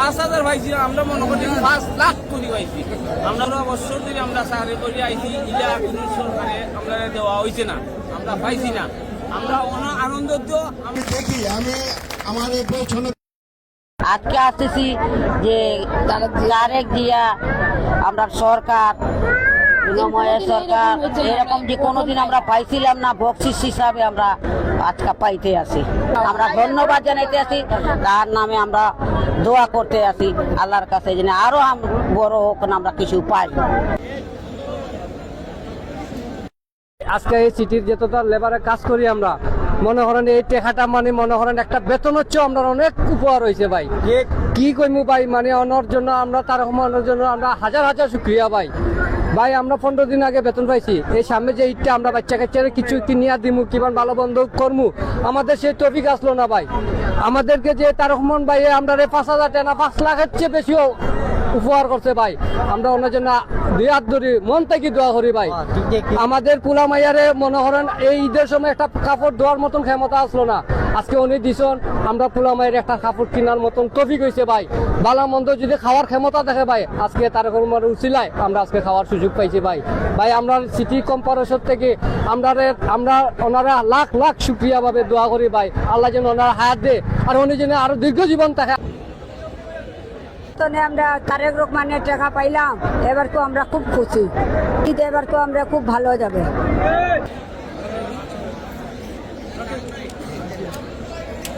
5,000 পাইছি না, আমরা মনে করি 5 লাখ কোটি পাইছি। আমরা বছর ধরে আমরা চাকরি করি আইছি, ইলা কোনো সরকারে আমরা দেওয়া হয়েছে না, আমরা পাইছি না। আমরা আনন্দিত। আমি দেখি আমি আমার আজকে আসতেছি যে তারেক জিয়া আমরা সরকার সরকার এরকম যে কোনোদিন আমরা পাইছিলাম না, বকশিস হিসাবে আমরা আজকে পাইতে আসি। আমরা ধন্যবাদ জানাইতে আসি, তার নামে আমরা দোয়া করতে আসি আল্লাহর কাছে যেন আরো বড় হোক না, আমরা কিছু পাই। আজকে এই সিটির যতটা লেবারে কাজ করি আমরা, মনে করেন এই টেকাটা মানে মনে করেন একটা বেতন হচ্ছে আমরা অনেক উপহার হয়েছে ভাই। কি কইমু ভাই, মানে অনার জন্য আমরা তার অনার জন্য আমরা হাজার হাজার শুক্রিয়া ভাই। ভাই আমরা 15 দিন আগে বেতন পাইছি, এই সামনে যে ঈদটা আমরা বাচ্চা কাচ্চারে কিছু কিনিয়া দিমু, কিমান ভালো বন্ধ করমু, আমাদের সেই টপিক আসলো না ভাই। আমাদেরকে যে তার রহমান ভাই আমরা 5,000 টাকা 5 লাখের চেয়ে বেশিও উপহার করছে ভাই। আমরা ওনার জন্য দুই হাত ধরি, মন থেকে দোয়া করি ভাই। আমাদের পুলা মাইয়ারে মনে করেন এই ঈদের সময় একটা কাপড় ধোয়ার মতন ক্ষমতা আসলো না, আজকে উনি দিছন আমরা পুলা মায়ের একটা কাপড় কেনার মতন টপিক হয়েছে ভাই। ভালো মন্দ যদি খাওয়ার ক্ষমতা দেখে ভাই, আজকে তার রহমানের উছিলায় আমরা আজকে খাওয়ার সুযোগ পাইছি ভাই। ভাই আমরা সিটি কর্পোরেশন থেকে আমরা ওনারা লাখ লাখ শুক্রিয়া ভাবে দোয়া করি ভাই, আল্লাহ যেন ওনারা হায়াত দে আর উনি যেন আরো দীর্ঘ জীবন থাকে। আমরা তারেক রহমানের টাকা পাইলাম, এবার তো আমরা খুব খুশি, এবার তো আমরা খুব ভালো যাবে।